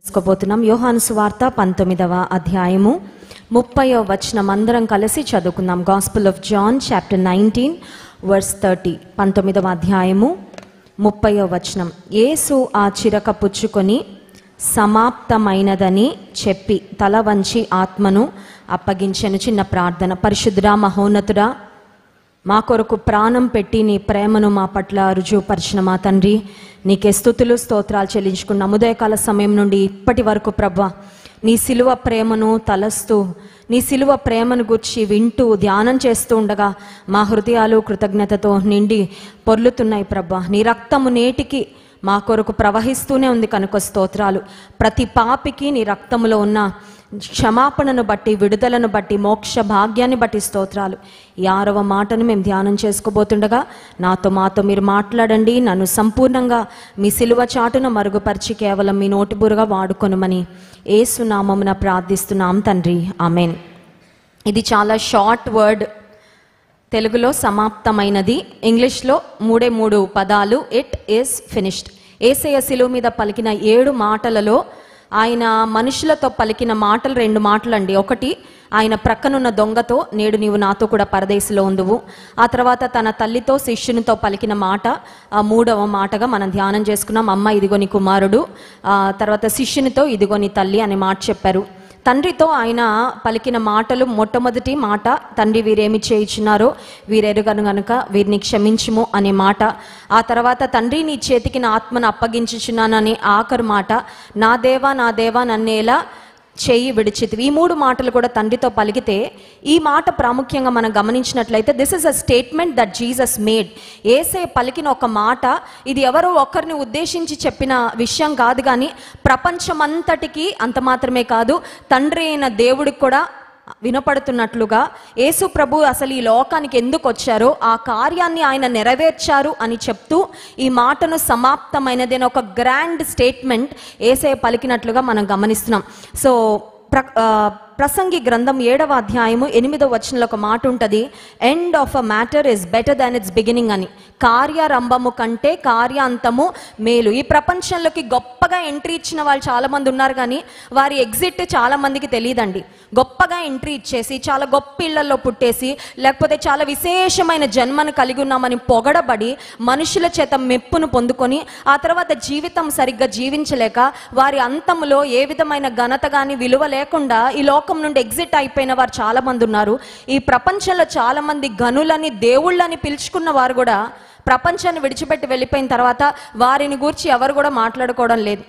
తెలుసుకోబోతున్నాం. యోహాను సువార్త 19వ అధ్యాయము 30వ వచనం అందరం కలిసి చదువుకుందాం. Gospel of John chapter 19 verse 30. 19వ అధ్యాయము 30వ వచనం. యేసు ఆ చిరక పుచ్చుకొని సమాప్తమైనదని చెప్పి తల వంచి ఆత్మను అప్పగించెను. చిన్న ప్రార్థన. పరిశుద్ధుడా, మహోన్నతుడా, మా కొరకు ప్రాణం పెట్టి నీ ప్రేమను మా పట్ల రుజువుపరిచిన మా తండ్రి, నీకే స్తుతులు స్తోత్రాలు చెల్లించుకున్న ఉదయకాల సమయం నుండి ఇప్పటి వరకు ప్రభా, నీ సిలువ ప్రేమను తలస్తూ, నీ సిలువ ప్రేమను గుర్చి వింటూ ధ్యానం చేస్తూ ఉండగా మా హృదయాలు కృతజ్ఞతతో నిండి పొర్లుతున్నాయి ప్రభా. నీ రక్తము నేటికి మా కొరకు ప్రవహిస్తూనే ఉంది కనుక స్తోత్రాలు. ప్రతి పాపికి నీ రక్తములో ఉన్న క్షమాపణను బట్టి, విడుదలను బట్టి, మోక్ష భాగ్యాన్ని బట్టి స్తోత్రాలు. ఈ 6వ మాటను మేము ధ్యానం చేసుకోబోతుండగా మాతో మీరు మాట్లాడండి. నన్ను సంపూర్ణంగా మీ సిలువ చాటును మరుగుపరిచి కేవలం మీ నోటిబురుగా వాడుకొనుమని యేసు నామమున ప్రార్థిస్తున్నాం తండ్రి, ఆమెన్. ఇది చాలా షార్ట్ వర్డ్. తెలుగులో సమాప్తమైనది, ఇంగ్లీష్లో 3 పదాలు. It is finished. యేసయ్య సిలువ మీద పలికిన 7 మాటలలో ఆయన మనుషులతో పలికిన మాటలు 2 మాటలండి. ఒకటి, ఆయన ప్రక్కనున్న దొంగతో, నేడు నీవు నాతో కూడా పరదేశంలో ఉందువు. ఆ తర్వాత తన తల్లితో, శిష్యునితో పలికిన మాట 3వ మాటగా మనం ధ్యానం చేసుకున్నాం. అమ్మ, ఇదిగో నీ కుమారుడు. తర్వాత శిష్యునితో, ఇదిగో నీ తల్లి అనే మాట చెప్పారు. తండ్రితో ఆయన పలికిన మాటలు, మొట్టమొదటి మాట, తండ్రి వీరేమి చేయించున్నారో వీరెరుగను గనుక వీరిని క్షమించుము అనే మాట. ఆ తర్వాత తండ్రి నీ చేతికి నా ఆత్మను అప్పగించుచున్నాననే ఆఖరు మాట, నా దేవా నా దేవా నన్నేలా చేయి విడిచితివి. ఈ 3 మాటలు కూడా తండ్రితో పలికితే, ఈ మాట ప్రాముఖ్యంగా మనం గమనించినట్లయితే this is a statement that Jesus made. యేసయ్య పలికిన ఒక మాట, ఇది ఎవరో ఒక్కరిని ఉద్దేశించి చెప్పిన విషయం కాదు, కానీ ప్రపంచమంతటికి, అంత మాత్రమే కాదు తండ్రి అయిన దేవుడికి కూడా వినపడుతున్నట్లుగా యేసు ప్రభు అసలు ఈ లోకానికి ఎందుకు వచ్చారో, ఆ కార్యాన్ని ఆయన నెరవేర్చారు అని చెప్తూ ఈ మాటను సమాప్తమైనది అని ఒక గ్రాండ్ స్టేట్మెంట్ యేసయ్య పలికినట్లుగా మనం గమనిస్తున్నాం. సో ప్రసంగి గ్రంథం 7వ అధ్యాయము 8వ వచనంలో ఒక మాట ఉంటుంది, end of a matter is better than it's beginning అని. కార్యారంభము కంటే కార్యాంతము మేలు. ఈ ప్రపంచంలోకి గొప్పగా ఎంట్రీ ఇచ్చిన వాళ్ళు చాలా మంది ఉన్నారు, కానీ వారి ఎగ్జిట్ చాలా మందికి తెలియదండి. గొప్పగా ఎంట్రీ ఇచ్చేసి, చాలా గొప్ప ఇళ్లలో పుట్టేసి, లేకపోతే చాలా విశేషమైన జన్మను కలిగి ఉన్నామని పొగడబడి మనుషుల చేత మెప్పును పొందుకొని ఆ తర్వాత జీవితం సరిగ్గా జీవించలేక వారి అంతములో ఏ విధమైన ఘనత కానీ విలువ లేకుండా ఈ లోకం నుండి ఎగ్జిట్ అయిపోయిన వారు చాలా మంది ఉన్నారు. ఈ ప్రపంచంలో చాలా మంది గనులని, దేవుళ్ళని పిలుచుకున్న వారు కూడా ప్రపంచాన్ని విడిచిపెట్టి వెళ్ళిపోయిన తర్వాత వారిని గూర్చి ఎవరు కూడా మాట్లాడుకోవడం లేదు.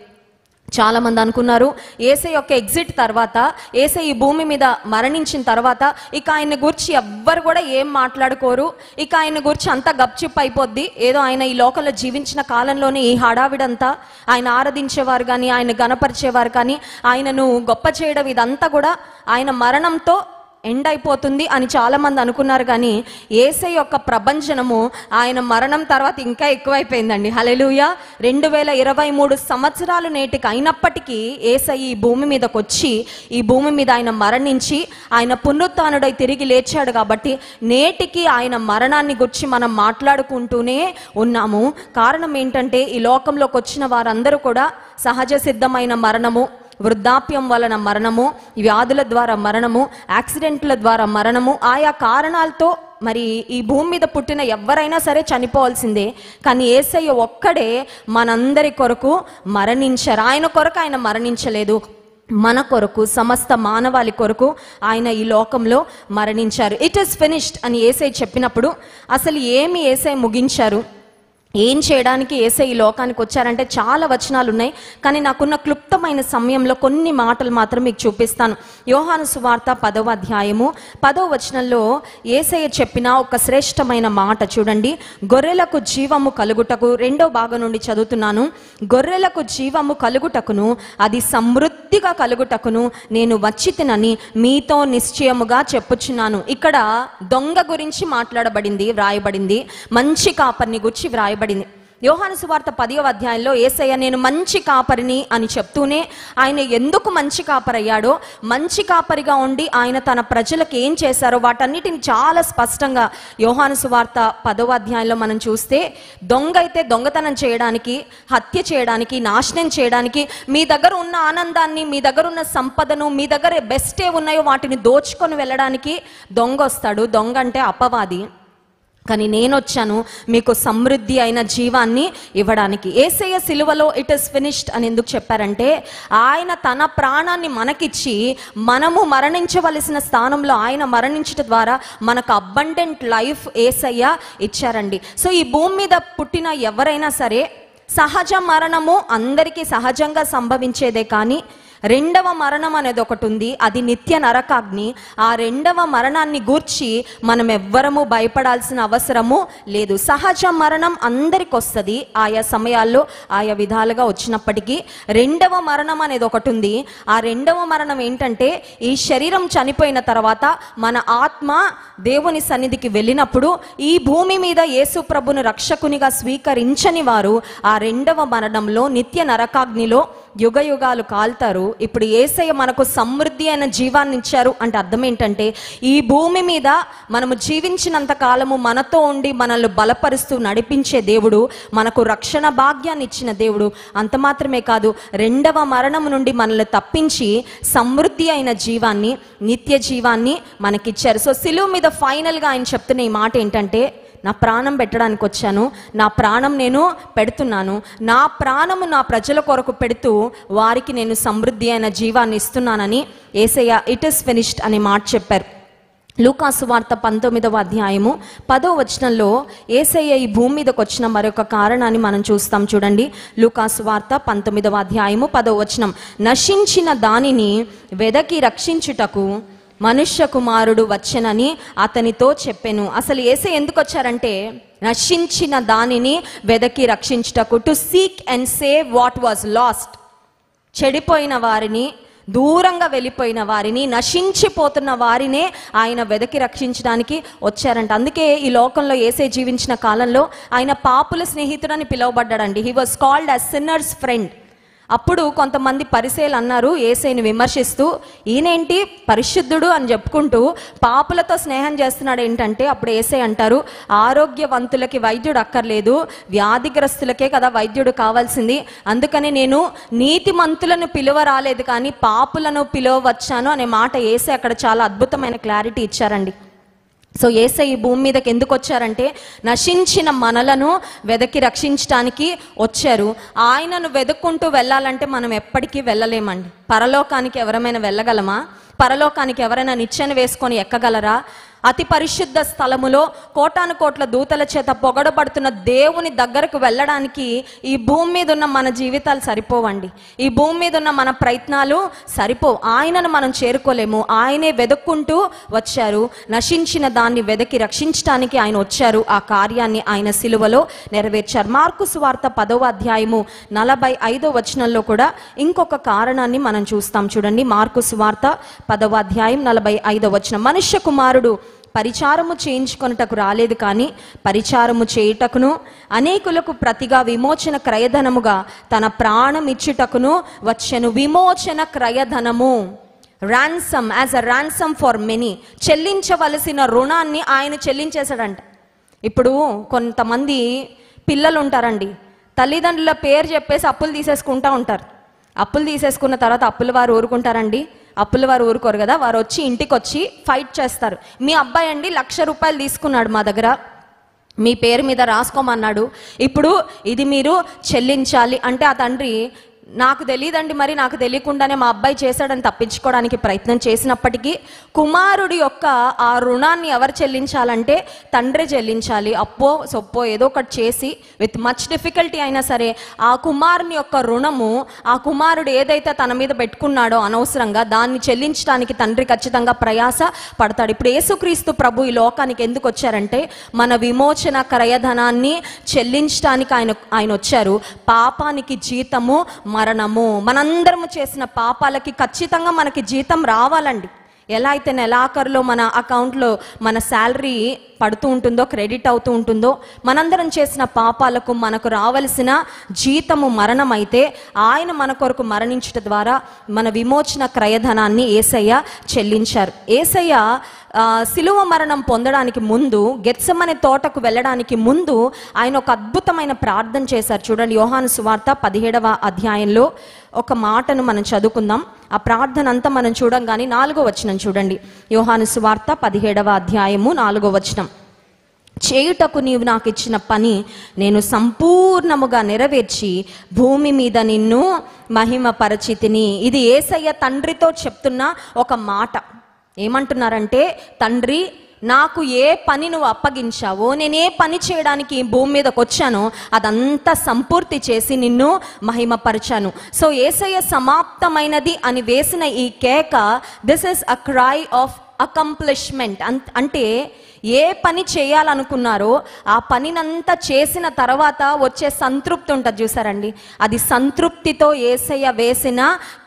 చాలా మంది అనుకున్నారు యేసయ్య యొక్క ఎగ్జిట్ తర్వాత, యేసయ్య ఈ భూమి మీద మరణించిన తర్వాత ఇక ఆయన గురించి ఎవ్వరు కూడా ఏం మాట్లాడుకోరు, ఇక ఆయన గురించి అంతా గప్చిప్ అయిపోద్ది. ఏదో ఆయన ఈ లోకంలో జీవించిన కాలంలోనే ఈ హడావిడంతా, ఆయన ఆరాధించేవారు కానీ, ఆయన గణపరిచేవారు కానీ, ఆయనను గొప్ప చేయడం ఇదంతా కూడా ఆయన మరణంతో ఎండ్ అయిపోతుంది అని చాలా మంది అనుకున్నారు. కానీ యేసయ్య యొక్క ప్రభంజనము ఆయన మరణం తర్వాత ఇంకా ఎక్కువైపోయిందండి. హల్లెలూయా. 2023 సంవత్సరాలు నేటికి అయినప్పటికీ యేసయ్య ఈ భూమి మీదకి వచ్చి, ఈ భూమి మీద ఆయన మరణించి, ఆయన పునరుత్థానుడై తిరిగి లేచాడు. కాబట్టి నేటికి ఆయన మరణాన్ని గురించి మనం మాట్లాడుకుంటూనే ఉన్నాము. కారణం ఏంటంటే, ఈ లోకంలోకి వచ్చిన వారందరూ కూడా సహజ సిద్ధమైన మరణము, వృద్ధాప్యం వలన మరణము, వ్యాధుల ద్వారా మరణము, యాక్సిడెంట్ల ద్వారా మరణము, ఆయా కారణాలతో మరి ఈ భూమి మీద పుట్టిన ఎవరైనా సరే చనిపోవాల్సిందే. కానీ యేసయ్య ఒక్కడే మనందరి కొరకు మరణించారు. ఆయన కొరకు ఆయన మరణించలేదు, మన కొరకు, సమస్త మానవాళి కొరకు ఆయన ఈ లోకంలో మరణించారు. ఇట్ ఈస్ ఫినిష్డ్ అని యేసయ్య చెప్పినప్పుడు అసలు ఏమి యేసయ్య ముగించారు, ఏం చేయడానికి యేసయ్య ఈ లోకానికి వచ్చారంటే చాలా వచనాలు ఉన్నాయి. కానీ నాకున్న క్లుప్తమైన సమయంలో కొన్ని మాటలు మాత్రం మీకు చూపిస్తాను. యోహాను సువార్త 10వ అధ్యాయము 10వ వచనంలో యేసయ్య చెప్పిన ఒక శ్రేష్టమైన మాట చూడండి. గొర్రెలకు జీవము కలుగుటకు, 2వ భాగం నుండి చదువుతున్నాను. గొర్రెలకు జీవము కలుగుటకును, అది సమృద్ధిగా కలుగుటకును నేను వచ్చి తినని మీతో నిశ్చయముగా చెప్పుచున్నాను. ఇక్కడ దొంగ గురించి మాట్లాడబడింది, వ్రాయబడింది. మంచి కాపర్ని గురించి వ్రాయబడింది. యోహాను సువార్త 10వ అధ్యాయంలో యేసయ్య నేను మంచి కాపరిని అని చెప్తూనే ఆయన ఎందుకు మంచి కాపరయ్యాడో, మంచి కాపరిగా ఉండి ఆయన తన ప్రజలకు ఏం చేశారో వాటన్నిటిని చాలా స్పష్టంగా యోహాను సువార్త 10వ అధ్యాయంలో మనం చూస్తే, దొంగ అయితే దొంగతనం చేయడానికి, హత్య చేయడానికి, నాశనం చేయడానికి, మీ దగ్గర ఉన్న ఆనందాన్ని, మీ దగ్గర ఉన్న సంపదను, మీ దగ్గర బెస్ట్ ఏ ఉన్నాయో వాటిని దోచుకొని వెళ్ళడానికి దొంగ వస్తాడు. దొంగ అంటే అపవాది. కానీ నేను వచ్చాను మీకు సమృద్ధి అయిన జీవాన్ని ఇవ్వడానికి. యేసయ్య సిలువలో ఇట్ ఇస్ ఫినిష్డ్ అని ఎందుకు చెప్పారంటే, ఆయన తన ప్రాణాన్ని మనకిచ్చి మనము మరణించవలసిన స్థానంలో ఆయన మరణించడం ద్వారా మనకు అబండెంట్ లైఫ్ యేసయ్య ఇచ్చారండి. సో ఈ భూమి మీద పుట్టిన ఎవరైనా సరే సహజ మరణము అందరికీ సహజంగా సంభవించేదే, కానీ రెండవ మరణం అనేది ఒకటి ఉంది, అది నిత్య నరకాగ్ని. ఆ రెండవ మరణాన్ని గూర్చి మనం ఎవ్వరము భయపడాల్సిన అవసరము లేదు. సహజ మరణం అందరికి వస్తుంది, ఆయా సమయాల్లో ఆయా విధాలుగా వచ్చినప్పటికీ రెండవ మరణం అనేది ఒకటి ఉంది. ఆ రెండవ మరణం ఏంటంటే, ఈ శరీరం చనిపోయిన తర్వాత మన ఆత్మ దేవుని సన్నిధికి వెళ్ళినప్పుడు ఈ భూమి మీద యేసు ప్రభును రక్షకునిగా స్వీకరించని వారు ఆ రెండవ మరణంలో నిత్య నరకాగ్నిలో యుగ యుగాలు కాల్తారు. ఇప్పుడు యేసయ్య మనకు సమృద్ధి అయిన జీవాన్ని ఇచ్చారు అంటే అర్థం ఏంటంటే, ఈ భూమి మీద మనము జీవించినంత కాలము మనతో ఉండి మనల్ని బలపరుస్తూ నడిపించే దేవుడు, మనకు రక్షణ భాగ్యాన్ని ఇచ్చిన దేవుడు. అంత మాత్రమే కాదు, రెండవ మరణం నుండి మనల్ని తప్పించి సమృద్ధి అయిన జీవాన్ని, నిత్య జీవాన్ని మనకిచ్చారు. సో సిలువ మీద ఫైనల్గా ఆయన చెప్తున్న ఈ మాట ఏంటంటే, నా ప్రాణం పెట్టడానికి వచ్చాను, నా ప్రాణం నేను పెడుతున్నాను, నా ప్రాణము నా ప్రజల కొరకు పెడుతూ వారికి నేను సమృద్ధి అయిన జీవాన్ని ఇస్తున్నానని యేసయ్య ఇట్ ఇస్ ఫినిష్డ్ అనే మాట చెప్పారు. లూకాసు వార్త 19వ అధ్యాయము 10వ వచనంలో యేసయ్య ఈ భూమి మీదకి వచ్చిన మరొక కారణాన్ని మనం చూస్తాం. చూడండి, లూకాసు వార్త 19వ అధ్యాయము 10వ వచనం, నశించిన దానిని వెదకి రక్షించుటకు మనుష్య కుమారుడు వచ్చెనని అతనితో చెప్పెను. అసలు యేసయ్య ఎందుకు వచ్చారంటే, నశించిన దానిని వెదకి రక్షించుటకు, to seek and save what was last. చెడిపోయిన వారిని, దూరంగా వెళ్ళిపోయిన వారిని, నశించిపోతున్న వారినే ఆయన వెదకి రక్షించడానికి వచ్చారంట. అందుకే ఈ లోకంలో యేసయ్య జీవించిన కాలంలో ఆయన పాపుల స్నేహితుడని పిలువబడ్డాడండి. He was called as sinners friend. అప్పుడు కొంతమంది పరిసయ్యులు అన్నారు యేసయ్యని విమర్శిస్తూ, ఈయనేంటి పరిశుద్ధుడు అని చెప్పుకుంటూ పాపులతో స్నేహం చేస్తున్నాడు ఏంటంటే, అప్పుడు యేసయ్య అంటారు, ఆరోగ్యవంతులకి వైద్యుడు అక్కర్లేదు, వ్యాధిగ్రస్తులకే కదా వైద్యుడు కావాల్సింది. అందుకని నేను నీతిమంతులను పిలువ రాలేదు కానీ పాపులను పిలువవచ్చాను అనే మాట యేసయ్య అక్కడ చాలా అద్భుతమైన క్లారిటీ ఇచ్చారండి. సో యేసయ్య ఈ భూమి మీదకి ఎందుకు వచ్చారంటే, నశించిన మనలను వెదకి రక్షించడానికి వచ్చారు. ఆయనను వెతుక్కుంటూ వెళ్ళాలంటే మనం ఎప్పటికీ వెళ్ళలేమండి. పరలోకానికి ఎవరైనా వెళ్ళగలమా? పరలోకానికి ఎవరైనా నిచ్చెన వేసుకొని ఎక్కగలరా? అతి పరిశుద్ధ స్థలములో కోటాను కోట్ల దూతల చేత పొగడబడుతున్న దేవుని దగ్గరకు వెళ్ళడానికి ఈ భూమి మీద ఉన్న మన జీవితాలు సరిపోవండి. ఈ భూమి మీద ఉన్న మన ప్రయత్నాలు సరిపోవు. ఆయనను మనం చేరుకోలేము. ఆయనే వెతుక్కుంటూ వచ్చారు. నశించిన దాన్ని వెదకి రక్షించడానికి ఆయన వచ్చారు. ఆ కార్యాన్ని ఆయన సిలువలో నెరవేర్చారు. మార్కు సువార్త 10వ అధ్యాయము 45వ వచనంలో కూడా ఇంకొక కారణాన్ని మనం చూస్తాం. చూడండి, మార్కు సువార్త 10వ అధ్యాయం 45వ వచనం, మనుష్య కుమారుడు పరిచారము చేయించుకొనుటకు రాలేదు కానీ పరిచారము చేయుటకును అనేకులకు ప్రతిగా విమోచన క్రయధనముగా తన ప్రాణం ఇచ్చుటకును వచ్చెను. విమోచన క్రయధనము, ransom, as a ransom for many. చెల్లించవలసిన రుణాన్ని ఆయన చెల్లించేశాడంట. ఇప్పుడు కొంతమంది పిల్లలు ఉంటారండి, తల్లిదండ్రుల పేరు చెప్పేసి అప్పులు తీసేసుకుంటూ ఉంటారు. అప్పులు తీసేసుకున్న తర్వాత అప్పుల వారు ఊరుకుంటారండి? అప్పుల వారు ఊరుకోరు కదా. వారు వచ్చి ఇంటికి వచ్చి ఫైట్ చేస్తారు. మీ అబ్బాయి అండి 1,00,000 రూపాయలు తీసుకున్నాడు మా దగ్గర, మీ పేరు మీద రాసుకోమన్నాడు, ఇప్పుడు ఇది మీరు చెల్లించాలి అంటే ఆ తండ్రి, నాకు తెలియదండి, మరి నాకు తెలియకుండానే మా అబ్బాయి చేశాడని తప్పించుకోవడానికి ప్రయత్నం చేసినప్పటికీ కుమారుడి యొక్క ఆ రుణాన్ని ఎవరు చెల్లించాలంటే తండ్రి చెల్లించాలి. అప్పో సొప్పో ఏదో ఒకటి చేసి విత్ మచ్ డిఫికల్టీ అయినా సరే ఆ కుమారుని యొక్క రుణము, ఆ కుమారుడు ఏదైతే తన మీద పెట్టుకున్నాడో అనవసరంగా దాన్ని చెల్లించడానికి తండ్రి ఖచ్చితంగా ప్రయాస పడతాడు. ఇప్పుడు యేసుక్రీస్తు ప్రభు ఈ లోకానికి ఎందుకు వచ్చారంటే, మన విమోచన క్రయధనాన్ని చెల్లించడానికి ఆయన వచ్చారు. పాపానికి జీతము మరణము. మనందరము చేసిన పాపాలకి ఖచ్చితంగా మనకి జీతం రావాలండి. ఎలా అయితే నెలాఖరులో మన అకౌంట్లో మన శాలరీ పడుతూ ఉంటుందో, క్రెడిట్ అవుతూ ఉంటుందో, మనందరం చేసిన పాపాలకు మనకు రావలసిన జీతము మరణం అయితే ఆయన మన కొరకు మరణించుట ద్వారా మన విమోచన క్రయధనాన్ని యేసయ్య చెల్లించారు. యేసయ్య సిలువ మరణం పొందడానికి ముందు, గెత్సెమనే తోటకు వెళ్ళడానికి ముందు ఆయన ఒక అద్భుతమైన ప్రార్థన చేశారు. చూడండి, యోహాను సువార్త 17వ అధ్యాయంలో ఒక మాటను మనం చదువుకుందాం. ఆ ప్రార్థన అంతా మనం చూడంగానే 4వ వచనం చూడండి. యోహాను సువార్త 17వ అధ్యాయము 4వ వచనం. చేయుటకు నీవు నాకు ఇచ్చిన పని నేను సంపూర్ణముగా నెరవేర్చి భూమి మీద నిన్ను మహిమపరచితిని. ఇది యేసయ్య తండ్రితో చెప్తున్న ఒక మాట. ఏమంటున్నారంటే, తండ్రి, నాకు ఏ పని నువ్వు అప్పగించావో, నేను ఏ పని చేయడానికి భూమి మీదకి వచ్చానో అదంతా సంపూర్తి చేసి నిన్ను మహిమపరిచాను. సో యేసయ్య సమాప్తమైనది అని వేసిన ఈ కేక, this is a cry of accomplishment. అంటే ఏ పని చేయాలనుకున్నారో ఆ పనినంతా చేసిన తర్వాత వచ్చే సంతృప్తి ఉంటుంది చూసారండి, అది సంతృప్తితో యేసయ్య వేసిన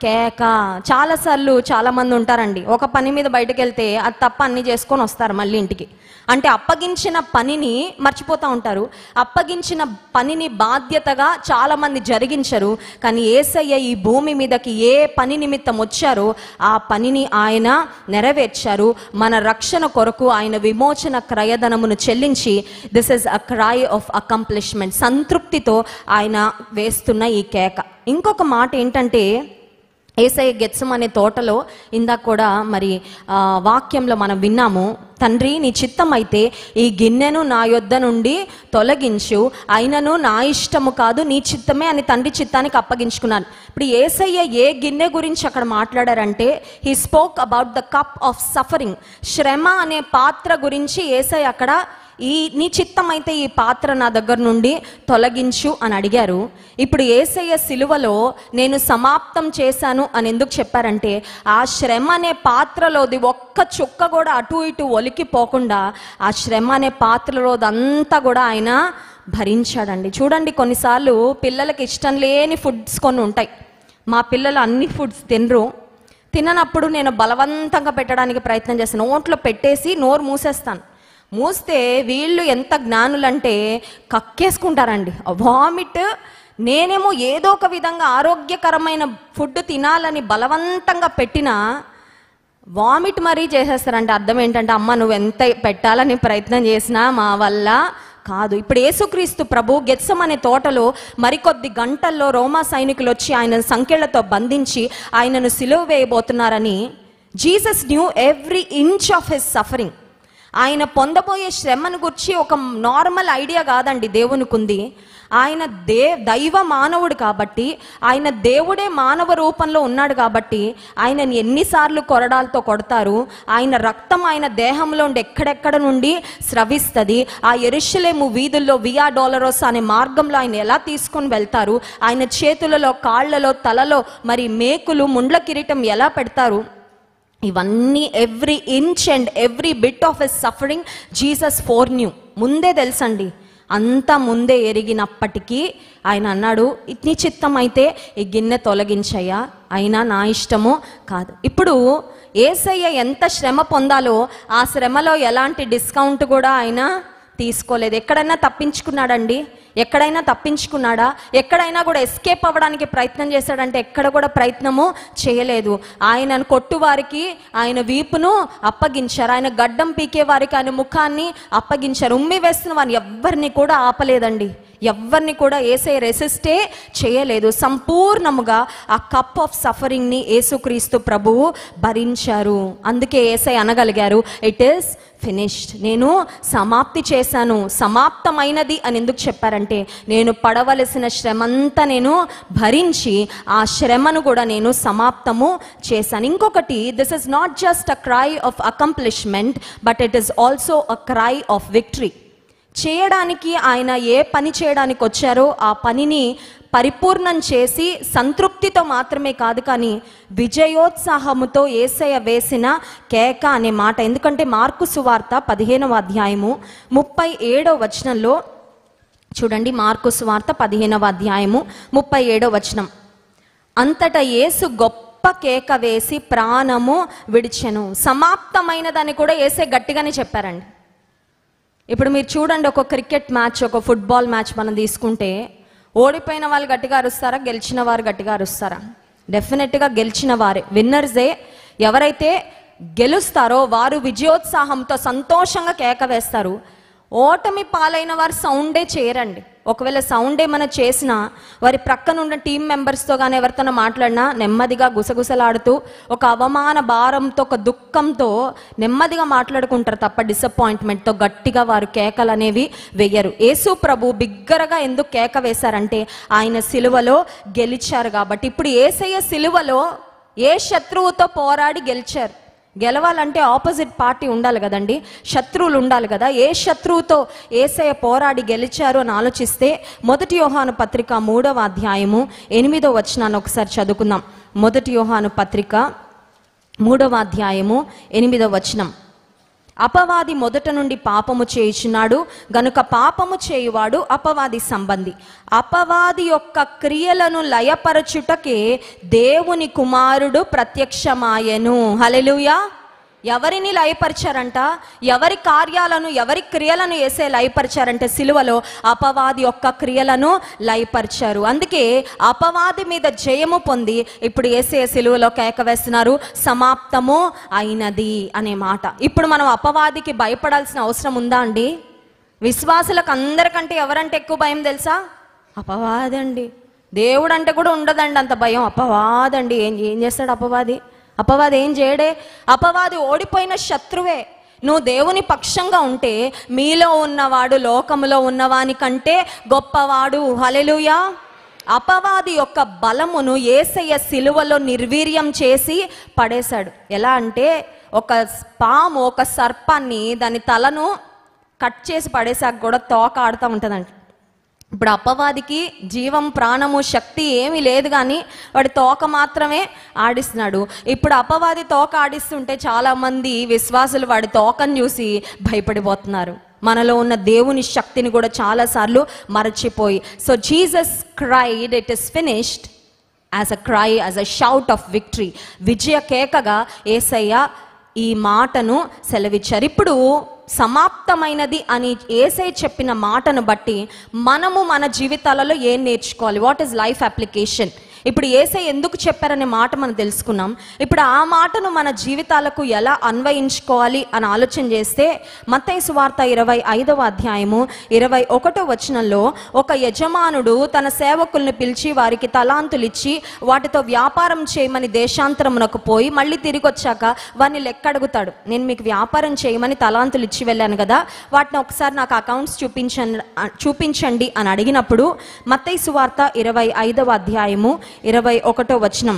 కేక. చాలాసార్లు చాలామంది ఉంటారండి, ఒక పని మీద బయటకు వెళ్తే అది తప్ప అన్ని చేసుకొని వస్తారు మళ్ళీ ఇంటికి. అంటే అప్పగించిన పనిని మర్చిపోతూ ఉంటారు. అప్పగించిన పనిని బాధ్యతగా చాలామంది జరిగించరు. కానీ యేసయ్య ఈ భూమి మీదకి ఏ పని నిమిత్తం వచ్చారో ఆ పనిని ఆయన నెరవేర్చారు. మన రక్షణ కొరకు ఆయన విమోచన క్రయధనమును చెల్లించి, this is a cry of accomplishment, సంతృప్తితో ఆయన వేస్తున్న ఈ కేక. ఇంకొక మాట ఏంటంటే, యేసయ్య గెత్సెమనే తోటలో ఇందాక కూడా మరి వాక్యంలో మనం విన్నాము, తండ్రి నీ చిత్తం అయితే ఈ గిన్నెను నా యొద్ద నుండి తొలగించు, అయినను నా ఇష్టము కాదు నీ చిత్తమే అని తండ్రి చిత్తానికి అప్పగించుకున్నాను. ఇప్పుడు యేసయ్య ఏ గిన్నె గురించి అక్కడ మాట్లాడారంటే, he spoke about the cup of suffering. శ్రమ అనే పాత్ర గురించి యేసయ్య అక్కడ నీ చిత్తం అయితే ఈ పాత్ర నా దగ్గర నుండి తొలగించు అని అడిగారు. ఇప్పుడు యేసయ్య సిలువలో నేను సమాప్తం చేశాను అని ఎందుకు చెప్పారంటే, ఆ శ్రమ అనే పాత్రలోది ఒక్క చుక్క కూడా అటు ఇటు ఒలికిపోకుండా ఆ శ్రమ అనే పాత్రలోదంతా కూడా ఆయన భరించాడండి. చూడండి, కొన్నిసార్లు పిల్లలకి ఇష్టం లేని ఫుడ్స్ కొన్ని ఉంటాయి. మా పిల్లలు అన్ని ఫుడ్స్ తిననప్పుడు నేను బలవంతంగా పెట్టడానికి ప్రయత్నం చేస్తాను. నోట్లో పెట్టేసి నోరు మూసేస్తాను. మూస్తే వీళ్ళు ఎంత జ్ఞానులంటే కక్కేసుకుంటారండి, వామిట్. నేనేమో ఏదో ఒక విధంగా ఆరోగ్యకరమైన ఫుడ్ తినాలని బలవంతంగా పెట్టినా వామిట్ మరీ చేసేస్తారంటే అర్థం ఏంటంటే, అమ్మ నువ్వు ఎంత పెట్టాలని ప్రయత్నం చేసినా మా వల్ల కాదు. ఇప్పుడు యేసుక్రీస్తు ప్రభు గెత్సెమనే తోటలో మరికొద్ది గంటల్లో రోమా సైనికులు వచ్చి ఆయన సంకెళ్లతో బంధించి ఆయనను సిలువ వేయబోతున్నారని Jesus knew every inch of his suffering. ఆయన పొందబోయే శ్రమను గురించి ఒక నార్మల్ ఐడియా కాదండి దేవునికి ఉంది. ఆయన దైవ మానవుడు కాబట్టి, ఆయన దేవుడే మానవ రూపంలో ఉన్నాడు కాబట్టి ఆయనని ఎన్నిసార్లు కొరడాలతో కొడతారు, ఆయన రక్తం ఆయన దేహంలో ఉండి ఎక్కడెక్కడ నుండి స్రవిస్తుంది, ఆ యెరూషలేము వీధుల్లో వియా డోలరోస్ అనే మార్గంలో ఆయన ఎలా తీసుకొని వెళ్తారు, ఆయన చేతులలో కాళ్లలో తలలో మరి మేకులు ముండ్ల కిరీటం ఎలా పెడతారు, ఇవన్నీ every inch and every bit of his suffering Jesus foreknew. ముందే తెలుసండి, అంతా ముందే ఎరిగినప్పటికీ ఆయన అన్నాడు, నీ చిత్తం అయితే ఈ గిన్నె తొలగించయ్యా, అయినా నా ఇష్టము కాదు. ఇప్పుడు యేసయ్య ఎంత శ్రమ పొందాలో ఆ శ్రమలో ఎలాంటి డిస్కౌంట్ కూడా ఆయన తీసుకోలేదు. ఎక్కడైనా తప్పించుకున్నాడండి? ఎక్కడైనా తప్పించుకున్నాడా? ఎక్కడైనా కూడా ఎస్కేప్ అవ్వడానికి ప్రయత్నం చేశాడంటే ఎక్కడ కూడా ప్రయత్నము చేయలేదు. ఆయనను కొట్టువారికి ఆయన వీపును అప్పగించారు, ఆయన గడ్డం పీకే వారికి ఆయన ముఖాన్ని అప్పగించారు, ఉమ్మి వేస్తున్న వారిని ఎవ్వరిని కూడా ఆపలేదండి, ఎవ్వరిని కూడా యేసయ్య రెసిస్టే చేయలేదు. సంపూర్ణముగా ఆ కప్ ఆఫ్ సఫరింగ్ని యేసుక్రీస్తు ప్రభువు భరించారు. అందుకే యేసయ్య అనగలిగారు, ఇట్ ఈస్ ఫినిష్డ్, నేను సమాప్తి చేశాను, సమాప్తమైనది అని ఎందుకు చెప్పారంటే, నేను పడవలసిన శ్రమంతా నేను భరించి ఆ శ్రమను కూడా నేను సమాప్తము చేశాను. ఇంకొకటి, this is not just a cry of accomplishment but it is also a cry of victory. చేయడానికి ఆయన ఏ పని చేయడానికి వచ్చారో ఆ పనిని పరిపూర్ణం చేసి సంతృప్తితో మాత్రమే కాదు, కానీ విజయోత్సాహముతో యేసయ్య వేసిన కేక అనే మాట. ఎందుకంటే మార్కు సువార్త 15వ అధ్యాయము 37వ వచనంలో చూడండి, మార్కు సువార్త 15వ అధ్యాయము 37వ వచనం. అంతటా యేసు గొప్ప కేక వేసి ప్రాణము విడిచెను. సమాప్తమైనదని కూడా యేసయ్య గట్టిగానే చెప్పారండి. ఇప్పుడు మీరు చూడండి, ఒక క్రికెట్ మ్యాచ్, ఒక ఫుట్బాల్ మ్యాచ్ మనం తీసుకుంటే ఓడిపోయిన వాళ్ళు గట్టిగా అరుస్తారా, గెలిచిన వారు గట్టిగా అరుస్తారా? డెఫినెట్గా గెలిచిన వారే, విన్నర్సే. ఎవరైతే గెలుస్తారో వారు విజయోత్సాహంతో సంతోషంగా కేక వేస్తారు. ఓటమి పాలైన వారు సౌండే చేయరండి. ఒకవేళ సౌండ్ ఏమైనా చేసినా వారి ప్రక్కన ఉన్న టీం మెంబర్స్తో కానీ ఎవరితో మాట్లాడినా నెమ్మదిగా గుసగుసలాడుతూ ఒక అవమాన భారంతో, ఒక దుఃఖంతో నెమ్మదిగా మాట్లాడుకుంటారు తప్ప డిసప్పాయింట్మెంట్తో గట్టిగా వారు కేకలు అనేవి వెయ్యరు. యేసు ప్రభు బిగ్గరగా ఎందుకు కేక వేశారంటే ఆయన సిలువలో గెలిచారు కాబట్టి. ఇప్పుడు యేసయ్య సిలువలో ఏ శత్రువుతో పోరాడి గెలిచారు? గెలవాలంటే ఆపోజిట్ పార్టీ ఉండాలి కదండి, శత్రువులు ఉండాలి కదా. ఏ శత్రువుతో యేసయ్య పోరాడి గెలిచారు అని ఆలోచిస్తే 1 యోహాను పత్రిక 3వ అధ్యాయము 8వ వచనాన్ని ఒకసారి చదువుకుందాం. 1 యోహాను పత్రిక 3వ అధ్యాయము 8వ వచనం. అపవాది మొదట నుండి పాపము చేయుచున్నాడు గనుక పాపము చేయువాడు అపవాది సంబంధి. అపవాది యొక్క క్రియలను లయపరచుటకే దేవుని కుమారుడు ప్రత్యక్షమాయెను. హల్లెలూయా. ఎవరిని లయపరిచారంట? ఎవరి కార్యాలను, ఎవరి క్రియలను యేసే లయపరిచారంటే సిలువలో అపవాది యొక్క క్రియలను లయపరిచారు. అందుకే అపవాది మీద జయము పొంది ఇప్పుడు యేసే సిలువలో కేక వేస్తున్నారు, సమాప్తము అయినది అనే మాట. ఇప్పుడు మనం అపవాదికి భయపడాల్సిన అవసరం ఉందా అండి? విశ్వాసులకు అందరికంటే ఎవరంటే ఎక్కువ భయం తెలుసా? అపవాది అండి. దేవుడు అంటే కూడా ఉండదండి అంత భయం. అపవాదండి. ఏం చేస్తాడు అపవాది? అపవాది ఏం చేయడే. అపవాది ఓడిపోయిన శత్రువే. నువ్వు దేవుని పక్షంగా ఉంటే మీలో ఉన్నవాడు లోకములో ఉన్నవాని కంటే గొప్పవాడు. హల్లెలూయా. అపవాది యొక్క బలమును యేసయ్య సిలువలో నిర్వీర్యం చేసి పడేశాడు. ఎలా అంటే ఒక పాము ఒక సర్పాన్ని దాని తలను కట్ చేసి పడేసాక కూడా తోక ఆడుతూ ఉంటుందంట. ఇప్పుడు అపవాదికి జీవం, ప్రాణము, శక్తి ఏమీ లేదు, కానీ వాడి తోక మాత్రమే ఆడిస్తున్నాడు. ఇప్పుడు అపవాది తోక ఆడిస్తుంటే చాలామంది విశ్వాసులు వాడి తోకను చూసి భయపడిపోతున్నారు. మనలో ఉన్న దేవుని శక్తిని కూడా చాలాసార్లు మరచిపోయి. So Jesus cried, it is finished, as a cry, as a shout of victory. విజయ కేకగా యేసయ్య ఈ మాటను సెలవిచ్చారు. ఇప్పుడు సమాప్తమైనది అని యేసయ్య చెప్పిన మాటను బట్టి మనము మన జీవితాలలో ఏం నేర్చుకోవాలి? What is life application? ఇప్పుడు యేసయ్య ఎందుకు చెప్పారనే మాట మనం తెలుసుకున్నాం. ఇప్పుడు ఆ మాటను మన జీవితాలకు ఎలా అన్వయించుకోవాలి అని ఆలోచన చేస్తే మత్తయి సువార్త 25వ అధ్యాయము 21వ వచనంలో ఒక యజమానుడు తన సేవకులను పిలిచి వారికి తలాంతులు ఇచ్చి వాటితో వ్యాపారం చేయమని దేశాంతరమునకు పోయి మళ్ళీ తిరిగి వచ్చాక వారిని లెక్క అడుగుతాడు. నేను మీకు వ్యాపారం చేయమని తలాంతులు ఇచ్చి వెళ్ళాను కదా, వాటిని ఒకసారి నాకు అకౌంట్స్ చూపించండి అని అడిగినప్పుడు మత్తయి సువార్త 25వ అధ్యాయము 21వ వచనం,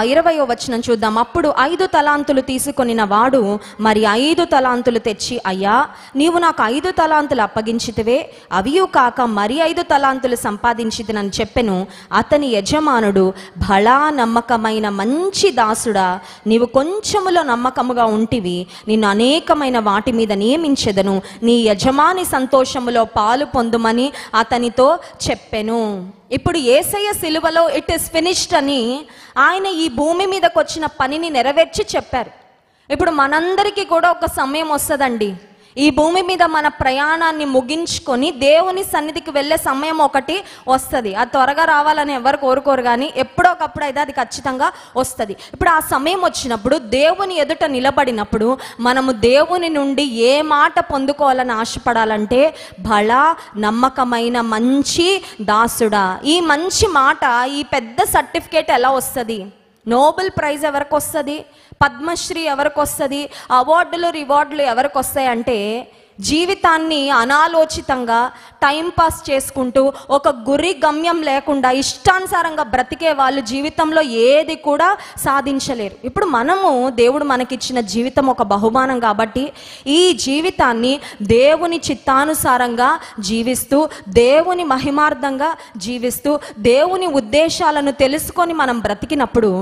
20వ వచనం చూద్దాం. అప్పుడు 5 తలాంతులు తీసుకొనిన వాడు మరి 5 తలాంతులు తెచ్చి, అయ్యా నీవు నాకు 5 తలాంతులు అప్పగించితివే, అవియు కాక మరి 5 తలాంతులు సంపాదించితినని చెప్పెను. అతని యజమానుడు, భళా నమ్మకమైన మంచి దాసుడా, నీవు కొంచెములో నమ్మకముగా ఉంటివి, నిన్ను అనేకమైన వాటి మీద నియమించెదను, నీ యజమాని సంతోషములో పాలు పొందుమని అతనితో చెప్పెను. ఇప్పుడు యేసయ్య సిలువలో ఇట్ ఇస్ ఫినిష్డ్ అని ఆయన ఈ భూమి మీదకి వచ్చిన పనిని నెరవేర్చి చెప్పారు. ఇప్పుడు మనందరికీ కూడా ఒక సమయం వస్తుందండి, ఈ భూమి మీద మన ప్రయాణాన్ని ముగించుకొని దేవుని సన్నిధికి వెళ్ళే సమయం ఒకటి వస్తుంది. అది త్వరగా రావాలని ఎవరు కోరుకోరు, కానీ ఎప్పుడో ఒకప్పుడు అయితే అది ఖచ్చితంగా వస్తుంది. ఇప్పుడు ఆ సమయం వచ్చినప్పుడు దేవుని ఎదుట నిలబడినప్పుడు మనము దేవుని నుండి ఏ మాట పొందుకోవాలని ఆశపడాలంటే, బలా నమ్మకమైన మంచి దాసుడా. ఈ మంచి మాట, ఈ పెద్ద సర్టిఫికేట్ ఎలా వస్తుంది? నోబెల్ ప్రైజ్ ఎవరికి వస్తుంది? పద్మశ్రీ ఎవరికి వస్తుంది? అవార్డులు, రివార్డులు ఎవరికి వస్తాయంటే, జీవితాన్ని అనాలోచితంగా టైంపాస్ చేసుకుంటూ ఒక గురి గమ్యం లేకుండా ఇష్టానుసారంగా బ్రతికే వాళ్ళు జీవితంలో ఏది కూడా సాధించలేరు. ఇప్పుడు మనము, దేవుడు మనకిచ్చిన జీవితం ఒక బహుమానం కాబట్టి ఈ జీవితాన్ని దేవుని చిత్తానుసారంగా జీవిస్తూ, దేవుని మహిమార్థంగా జీవిస్తూ, దేవుని ఉద్దేశాలను తెలుసుకొని మనం బ్రతికినప్పుడు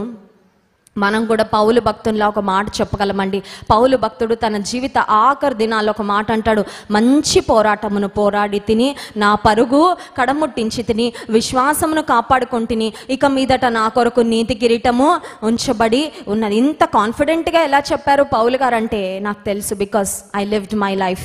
మనం కూడా పౌలు భక్తునిలా ఒక మాట చెప్పగలమండి. పౌలు భక్తుడు తన జీవిత ఆఖరి దినాల్లో ఒక మాట అంటాడు, మంచి పోరాటమును పోరాడి తిని, నా పరుగు కడముట్టించి తిని, విశ్వాసమును కాపాడుకుంటుని, ఇక మీదట నా కొరకు నీతి కిరీటము ఉంచబడి ఉన్నది. ఇంత కాన్ఫిడెంట్గా ఎలా చెప్పారు పౌలు గారు అంటే నాకు తెలుసు, because I lived my life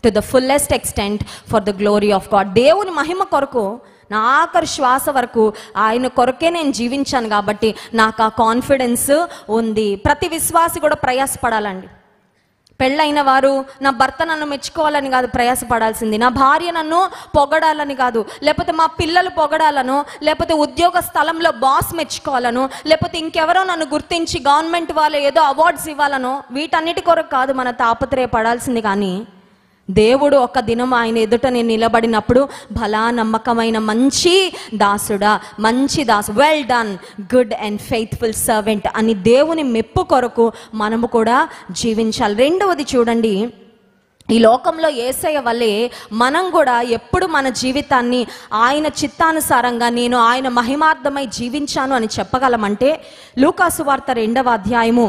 to the fullest extent for the glory of God. దేవుని మహిమ కొరకు నా ఆఖరి శ్వాస వరకు ఆయన కొరకే నేను జీవించాను కాబట్టి నాకు ఆ కాన్ఫిడెన్స్ ఉంది. ప్రతి విశ్వాసి కూడా ప్రయాసపడాలండి. పెళ్ళైన వారు నా భర్త నన్ను మెచ్చుకోవాలని కాదు ప్రయాసపడాల్సింది, నా భార్య నన్ను పొగడాలని కాదు, లేకపోతే మా పిల్లలు పొగడాలను, లేకపోతే ఉద్యోగ స్థలంలో బాస్ మెచ్చుకోవాలను, లేకపోతే ఇంకెవరో నన్ను గుర్తించి గవర్నమెంట్ వాళ్ళు ఏదో అవార్డ్స్ ఇవ్వాలనో, వీటన్నిటి కొరకు కాదు మన తాపత్రయపడాల్సింది. కానీ దేవుడు ఒక దినం ఆయన ఎదుట నేను నిలబడినప్పుడు, భలా నమ్మకమైన మంచి దాసుడా, మంచి Dasu, well done good and faithful servant అని దేవుని మెప్పు కొరకు మనము కూడా జీవించాలి. రెండవది చూడండి, ఈ లోకంలో యేసయ్య వల్లే మనం కూడా ఎప్పుడు మన జీవితాన్ని ఆయన చిత్తానుసారంగా నేను ఆయన మహిమార్థమై జీవించాను అని చెప్పగలమంటే, లూకాసు వార్త 2వ అధ్యాయము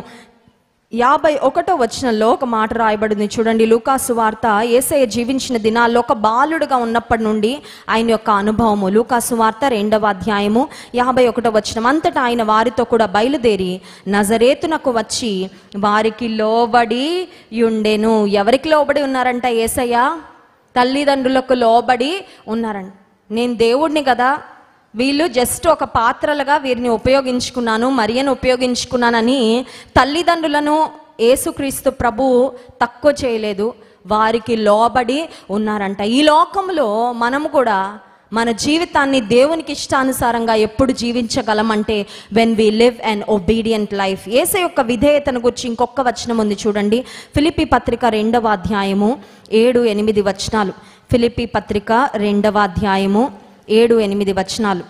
51వ వచనంలో ఒక మాట రాయబడింది చూడండి. లూకాసు వార్త యేసయ్య జీవించిన దినాల్లో ఒక బాలుడుగా ఉన్నప్పటి నుండి ఆయన యొక్క అనుభవము. లూకాసు వార్త 2వ అధ్యాయము 51వ వచనం, అంతటా ఆయన వారితో కూడా బయలుదేరి నజరేతునకు వచ్చి వారికి లోబడి ఉండెను. ఎవరికి లోబడి ఉన్నారంట యేసయ్య? తల్లిదండ్రులకు లోబడి ఉన్నారంట. నేను దేవుడిని కదా, వీళ్ళు జస్ట్ ఒక పాత్రలుగా వీరిని ఉపయోగించుకున్నాను, మరియను ఉపయోగించుకున్నానని తల్లిదండ్రులను యేసుక్రీస్తు ప్రభువు తక్కువ చేయలేదు, వారికి లోబడి ఉన్నారంట. ఈ లోకంలో మనము కూడా మన జీవితాన్ని దేవునికి ఇష్టానుసారంగా ఎప్పుడు జీవించగలమంటే when we live an obedient life. యేసయ్య యొక్క విధేయతను గురించి ఇంకొక వచనం ఉంది చూడండి. ఫిలిప్పీ పత్రిక 2వ అధ్యాయము 7-8 వచనాలు. ఫిలిప్పీ పత్రిక 2వ అధ్యాయము 7-8 వచనాలు.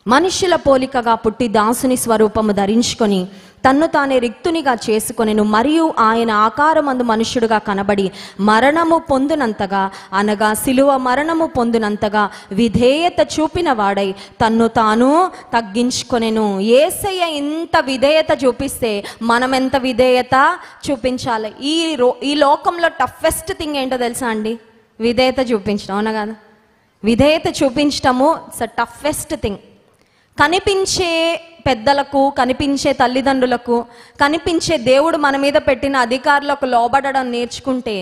మనుష్యుల పోలికగా పుట్టి దాసుని స్వరూపము ధరించుకొని తన్ను తానే రిక్తునిగా చేసుకొనెను, మరియు ఆయన ఆకారమందు మనుష్యుడుగా కనబడి మరణము పొందునంతగా, అనగా శిలువ మరణము పొందునంతగా విధేయత చూపిన వాడై తన్ను తాను తగ్గించుకొనెను. యేసయ్య ఇంత విధేయత చూపిస్తే మనం ఎంత విధేయత చూపించాలి? ఈ లోకంలో టఫెస్ట్ థింగ్ ఏంటో తెలుసా అండి? విధేయత చూపించడం, అవునా కదా? విధేయత చూపించటము ఇట్స్ అ టఫెస్ట్ థింగ్. కనిపించే పెద్దలకు, కనిపించే తల్లిదండ్రులకు, కనిపించే దేవుడు మన మీద పెట్టిన అధికారులకు లోబడడం నేర్చుకుంటే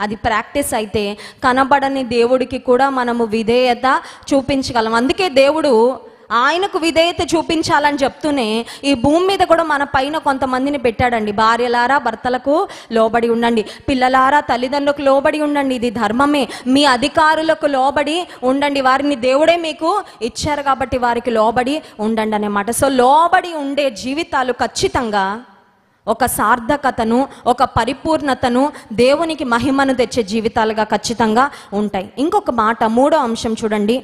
అది ప్రాక్టీస్ అయితే, కనబడని దేవుడికి కూడా మనము విధేయత చూపించగలం. అందుకే దేవుడు ఆయనకు విధేయత చూపించాలని చెప్తూనే ఈ భూమి మీద కూడా మన పైన కొంతమందిని పెట్టాడండి. భార్యలారా భర్తలకు లోబడి ఉండండి, పిల్లలారా తల్లిదండ్రులకు లోబడి ఉండండి, ఇది ధర్మమే. మీ అధికారులకు లోబడి ఉండండి, వారిని దేవుడే మీకు ఇచ్చారు కాబట్టి వారికి లోబడి ఉండండి అన్నమాట. సో లోబడి ఉండే జీవితాలు ఖచ్చితంగా ఒక సార్థకతను, ఒక పరిపూర్ణతను, దేవునికి మహిమను తెచ్చే జీవితాలుగా ఖచ్చితంగా ఉంటాయి. ఇంకొక మాట, 3వ అంశం చూడండి.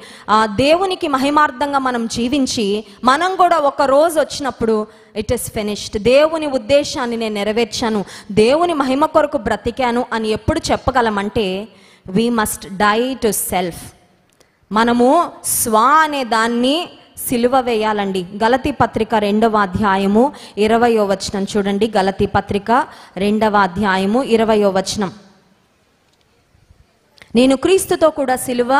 దేవునికి మహిమార్థంగా మనం జీవించి మనం కూడా ఒక రోజు వచ్చినప్పుడు ఇట్ ఈస్ ఫినిష్డ్, దేవుని ఉద్దేశాన్ని నేను నెరవేర్చాను, దేవుని మహిమ కొరకు బ్రతికాను అని ఎప్పుడు చెప్పగలమంటే we must die to self. మనము అనే దాన్ని సిలువ వేయాలండి. గలతీ పత్రిక 2వ అధ్యాయము 20వ వచనం చూడండి. గలతీ పత్రిక 2వ అధ్యాయము 20వ వచనం, నేను క్రీస్తుతో కూడా సిలువ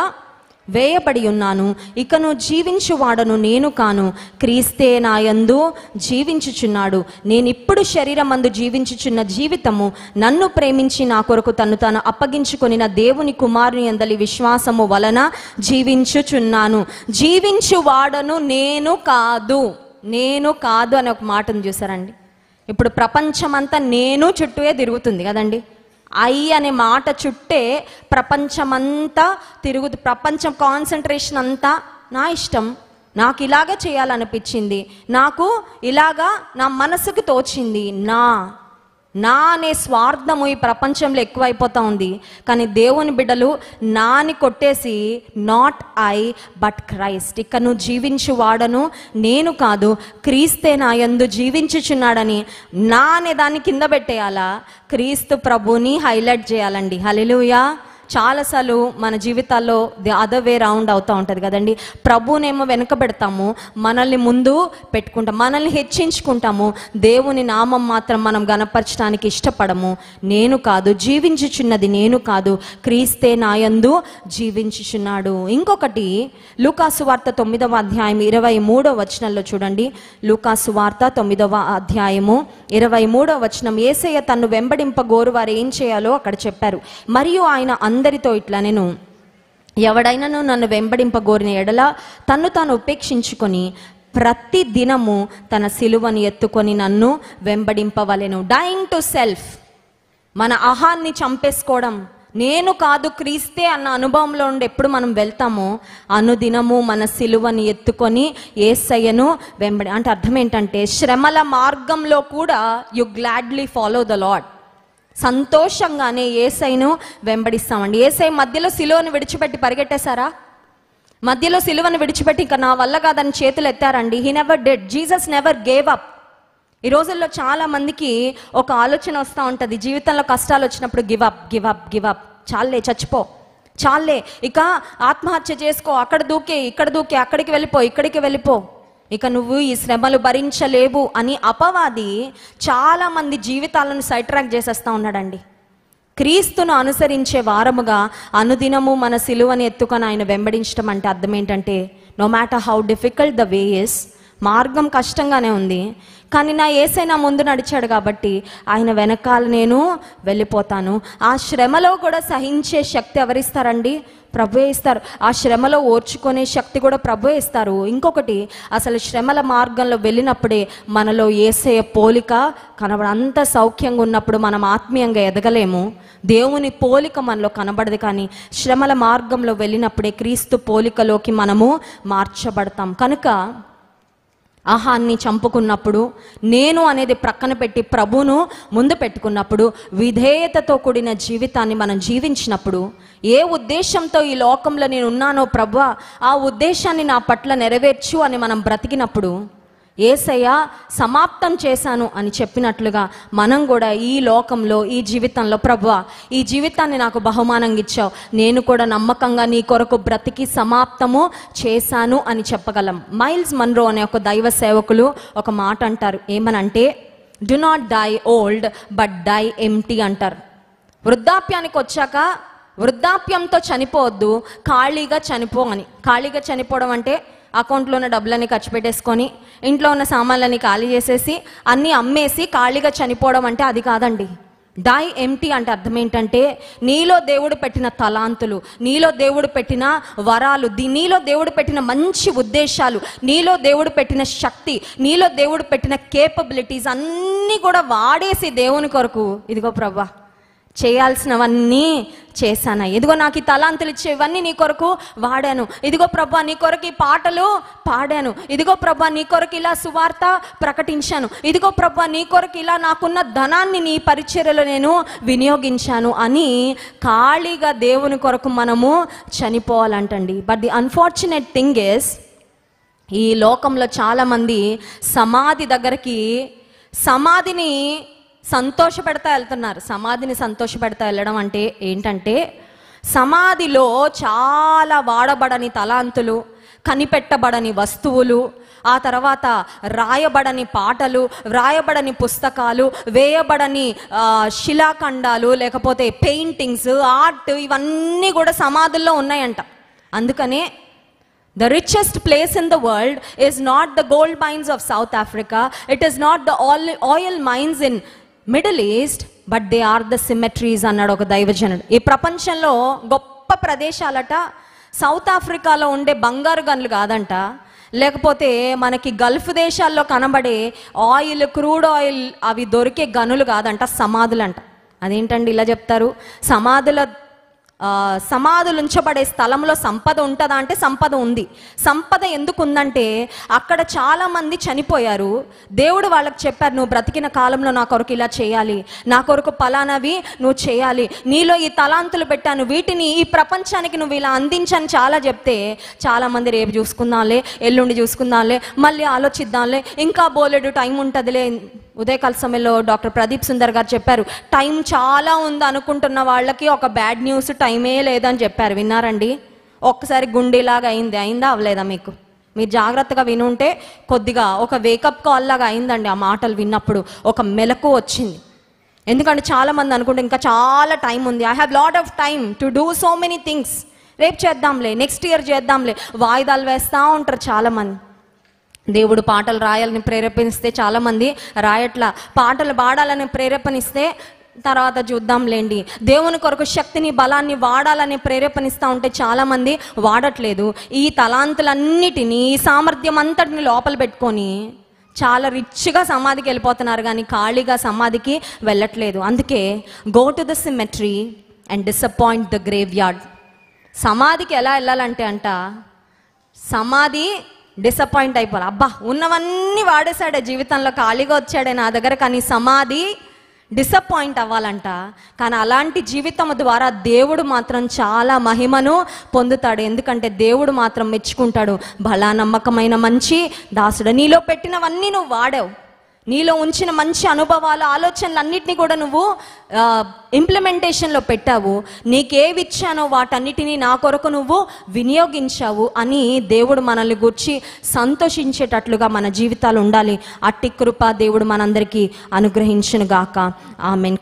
వేయబడి ఉన్నాను, ఇకను జీవించువాడను నేను కాను, క్రీస్తే నా యందు జీవించుచున్నాడు. నేనిప్పుడు శరీరమందు జీవించుచున్న జీవితము నన్ను ప్రేమించి నా కొరకు తను తాను అప్పగించుకొనిన దేవుని కుమారుని యందలి విశ్వాసము వలన జీవించుచున్నాను. జీవించువాడను నేను కాదు, నేను కాదు అనే ఒక మాటను చూసారండి. ఇప్పుడు ప్రపంచమంతా నేను చుట్టూయే తిరుగుతుంది కదండి. అనే మాట చుట్టే ప్రపంచమంతా తిరుగుతూ, ప్రపంచం కాన్సన్ట్రేషన్ అంతా నా ఇష్టం, నాకు ఇలాగే చేయాలనిపించింది, నాకు ఇలాగా నా మనసుకు తోచింది, నా అనే స్వార్థము ఈ ప్రపంచంలో ఎక్కువైపోతా ఉంది. కానీ దేవుని బిడ్డలు నాని కొట్టేసి నాట్ ఐ బట్ క్రైస్ట్, ఇక నువ్వు జీవించువాడను నేను కాదు, క్రీస్తే నా యందు జీవించుచున్నాడని నా అనే దాన్ని కింద పెట్టేయాలా, క్రీస్తు ప్రభుని హైలైట్ చేయాలండి. హల్లెలూయా. చాలాసార్లు మన జీవితాల్లో ది అదర్ వే రౌండ్ అవుతూ ఉంటుంది కదండి. ప్రభువునేమో వెనకబెడతాము, మనల్ని ముందు పెట్టుకుంటాం, మనల్ని హెచ్చించుకుంటాము. దేవుని నామం మాత్రం మనం గణపరచడానికి ఇష్టపడము. నేను కాదు, జీవించుచున్నది నేను కాదు, క్రీస్తే నాయందు జీవించుచున్నాడు. ఇంకొకటి లూకాసు వార్త 9వ అధ్యాయం 23వ వచనంలో చూడండి. లూకాసు వార్త 9వ అధ్యాయము 23వ వచనం. యేసయ్య తన్ను వెంబడింపగోరు వారు ఏం చేయాలో అక్కడ చెప్పారు. మరియు ఆయన అందరితో ఇట్లా, నేను ఎవడైనాను నన్ను వెంబడింపగోరిన ఎడల తన్ను తాను ఉపేక్షించుకొని ప్రతి దినము తన సిలువను ఎత్తుకొని నన్ను వెంబడింపవలెను. డైయింగ్ టు సెల్ఫ్, మన అహాన్ని చంపేసుకోవడం, నేను కాదు క్రీస్తే అన్న అనుభవంలో ఉండి ఎప్పుడు మనం వెళ్తామో అనుదినము మన సిలువని ఎత్తుకొని యేసయ్యను వెంబడి. అంటే అర్థం ఏంటంటే, శ్రమల మార్గంలో కూడా you gladly follow the lord. సంతోషంగానే యేసయ్యను వెంబడిస్తామండి. యేసయ్య మధ్యలో సిలువను విడిచిపెట్టి పరిగెట్టేశారా? మధ్యలో సిలువను విడిచిపెట్టి ఇంకా నా వల్ల కాదని చేతులు ఎత్తారండి? He never dead. Jesus never gave up. ఈ రోజుల్లో చాలా మందికి ఒక ఆలోచన వస్తూ ఉంటుంది, జీవితంలో కష్టాలు వచ్చినప్పుడు give up, give up, give up, చాలే చచ్చిపో, చాలే ఇక ఆత్మహత్య చేసుకో, అక్కడ దూకే, ఇక్కడ దూకే, అక్కడికి వెళ్ళిపో, ఇక్కడికి వెళ్ళిపో, ఇక నువ్వు ఈ శ్రమలు భరించలేవు అని అపవాది చాలా మంది జీవితాలను సైడ్ ట్రాక్ చేసేస్తూ ఉన్నాడండి. క్రీస్తును అనుసరించే వారముగా అనుదినము మన సిలువని ఎత్తుకొని ఆయన వెంబడించడం అంటే అర్థం ఏంటంటే, no matter how difficult the way is, మార్గం కష్టంగానే ఉంది, కానీ నా యేసయ్య నా ముందు నడిచాడు కాబట్టి ఆయన వెనకాల నేను వెళ్ళిపోతాను. ఆ శ్రమలో కూడా సహించే శక్తి ఎవరిస్తారండి? ప్రభువే ఇస్తారు. ఆ శ్రమలో ఓర్చుకునే శక్తి కూడా ప్రభువే ఇస్తారు. ఇంకొకటి, అసలు శ్రమల మార్గంలో వెళ్ళినప్పుడే మనలో యేసయ్య పోలిక కనబడ. అంత సౌఖ్యంగా ఉన్నప్పుడు మనం ఆత్మీయంగా ఎదగలేము, దేవుని పోలిక మనలో కనబడదు. కానీ శ్రమల మార్గంలో వెళ్ళినప్పుడే క్రీస్తు పోలికలోకి మనము మార్చబడతాం. కనుక అహాన్ని చంపుకున్నప్పుడు, నేను అనేది ప్రక్కన పెట్టి ప్రభువును ముందు పెట్టుకున్నప్పుడు, విధేయతతో కూడిన జీవితాన్ని మనం జీవించినప్పుడు, ఏ ఉద్దేశంతో ఈ లోకంలో నేను ఉన్నానో ప్రభువా ఆ ఉద్దేశాన్ని నా పట్ల నెరవేర్చు అని మనం బ్రతికినప్పుడు, యేసయ్య సమాప్తం చేశాను అని చెప్పినట్లుగా మనం కూడా ఈ లోకంలో, ఈ జీవితంలో, ప్రభువా ఈ జీవితాన్ని నాకు బహుమానంగా ఇచ్చావు, నేను కూడా నమ్మకంగా నీ కొరకు బ్రతికి సమాప్తము చేశాను అని చెప్పగలం. మైల్స్ మన్రో అనే ఒక దైవ సేవకులు ఒక మాట అంటారు. ఏమనంటే, do not die old but die empty అంటారు. వృద్ధాప్యానికి వచ్చాక వృద్ధాప్యంతో చనిపోవద్దు, ఖాళీగా చనిపో అని. ఖాళీగా చనిపోవడం అంటే అకౌంట్లో ఉన్న డబ్బులని ఖర్చు పెట్టేసుకొని, ఇంట్లో ఉన్న సామాన్లని ఖాళీ చేసేసి, అన్నీ అమ్మేసి ఖాళీగా చనిపోవడం అంటే అది కాదండి. డై ఎంప్టీ అంటే అర్థం ఏంటంటే, నీలో దేవుడు పెట్టిన తలాంతులు, నీలో దేవుడు పెట్టిన వరాలు, నీలో దేవుడు పెట్టిన మంచి ఉద్దేశాలు, నీలో దేవుడు పెట్టిన శక్తి, నీలో దేవుడు పెట్టిన కేపబిలిటీస్ అన్నీ కూడా వాడేసి దేవుని కొరకు, ఇదిగో ప్రభువా చేయాల్సినవన్నీ చేశాను, ఇదిగో నాకు ఈ తలాంతులు ఇచ్చేవన్నీ నీ కొరకు వాడాను, ఇదిగో ప్రభువా నీ కొరకు ఈ పాటలు పాడాను, ఇదిగో ప్రభువా నీ కొరకు ఇలా సువార్త ప్రకటించాను, ఇదిగో ప్రభువా నీ కొరకు ఇలా నాకున్న ధనాన్ని నీ పరిచర్యలో నేను వినియోగించాను అని ఖాళీగా దేవుని కొరకు మనము చనిపోవాలంటండి. But the unfortunate thing is, ఈ లోకంలో చాలామంది సమాధి దగ్గరికి, సమాధిని సంతోషపెడతా వెళ్తున్నారు. సమాధిని సంతోషపెడతా వెళ్ళడం అంటే ఏంటంటే, సమాధిలో చాలా వాడబడని తలాంతులు, కనిపెట్టబడని వస్తువులు, ఆ తర్వాత రాయబడని పాటలు, వ్రాయబడని పుస్తకాలు, వేయబడని శిలాఖండాలు, లేకపోతే పెయింటింగ్స్, ఆర్ట్, ఇవన్నీ కూడా సమాధుల్లో ఉన్నాయంట. అందుకనే the richest place in the world is not the gold mines of South Africa, it is not the oil mines in Middle East, but they are the cemeteries అన్నాడు ఒక దైవజనుడు. ఈ ప్రపంచంలో గొప్ప ప్రదేశాలట సౌత్ ఆఫ్రికాలో ఉండే బంగారు గనులు కాదంట, లేకపోతే మనకి గల్ఫ్ దేశాల్లో కనబడే ఆయిల్, క్రూడ్ ఆయిల్ అవి దొరికే గనులు కాదంట, సమాధులంట. అదేంటండి ఇలా చెప్తారు? సమాధులు ఉంచబడే స్థలంలో సంపద ఉంటుందా అంటే సంపద ఉంది. సంపద ఎందుకు ఉందంటే, అక్కడ చాలా మంది చనిపోయారు, దేవుడు వాళ్ళకి చెప్పారు, నువ్వు బ్రతికిన కాలంలో నా కొరకు ఇలా చేయాలి, నా కొరకు పలానవి నువ్వు చేయాలి, నీలో ఈ తలాంతులు పెట్టాను, వీటిని ఈ ప్రపంచానికి నువ్వు ఇలా అందించని చాలా చెప్తే, చాలామంది రేపు చూసుకుందాంలే, ఎల్లుండి చూసుకుందాంలే, మళ్ళీ ఆలోచిద్దాంలే, ఇంకా బోలెడు టైం ఉంటుందిలే, ఉదయకాల సమయంలో డాక్టర్ ప్రదీప్ సుందర్ గారు చెప్పారు, టైం చాలా ఉంది అనుకుంటున్న వాళ్ళకి ఒక బ్యాడ్ న్యూస్, టైమే లేదని చెప్పారు. విన్నారండి? ఒక్కసారి గుండెలాగా అయిందా అవ్వలేదా మీకు? మీరు జాగ్రత్తగా వినుంటే కొద్దిగా ఒక వేకప్ కాల్ లాగా అయిందండి. ఆ మాటలు విన్నప్పుడు ఒక మెలకు వచ్చింది. ఎందుకంటే చాలామంది అనుకుంటే ఇంకా చాలా టైం ఉంది, I have lot of time to do so many things, రేపు చేద్దాంలే, నెక్స్ట్ ఇయర్ చేద్దాంలే, వాయిదాలు వేస్తూ ఉంటారు చాలామంది. దేవుడు పాటలు రాయాలని ప్రేరేపణిస్తే చాలామంది రాయట్లా, పాటలు పాడాలని ప్రేరేపణిస్తే తర్వాత చూద్దాంలేండి, దేవుని కొరకు శక్తిని బలాన్ని వాడాలని ప్రేరేపణిస్తూ ఉంటే చాలామంది వాడట్లేదు. ఈ తలాంతులన్నిటినీ, ఈ సామర్థ్యం అంతటిని లోపల పెట్టుకొని చాలా రిచ్గా సమాధికి వెళ్ళిపోతున్నారు, కానీ ఖాళీగా సమాధికి వెళ్ళట్లేదు. అందుకే go to the cemetery and disappoint the graveyard. సమాధికి ఎలా వెళ్ళాలంటే సమాధి డిసప్పాయింట్ అయిపోవాలి. అబ్బా ఉన్నవన్నీ వాడేశాడే జీవితంలో, ఖాళీగా వచ్చాడే నా దగ్గర, కానీ సమాధి డిసప్పాయింట్ అవ్వాలంట. కానీ అలాంటి జీవితం ద్వారా దేవుడు మాత్రం చాలా మహిమను పొందుతాడు. ఎందుకంటే దేవుడు మాత్రం మెచ్చుకుంటాడు, భలా నమ్మకమైన మంచి దాసుడు, నీలో పెట్టినవన్నీ నువ్వు వాడావు, నీలో ఉంచిన మంచి అనుభవాలు, ఆలోచనలు అన్నిటినీ కూడా నువ్వు ఇంప్లిమెంటేషన్లో పెట్టావు, నీకేవి ఇచ్చానో వాటన్నిటినీ నా కొరకు నువ్వు వినియోగించావు అని దేవుడు మనల్ని గూర్చి సంతోషించేటట్లుగా మన జీవితాలు ఉండాలి. అట్టి కృప దేవుడు మనందరికీ అనుగ్రహించును గాక. ఆమేన్.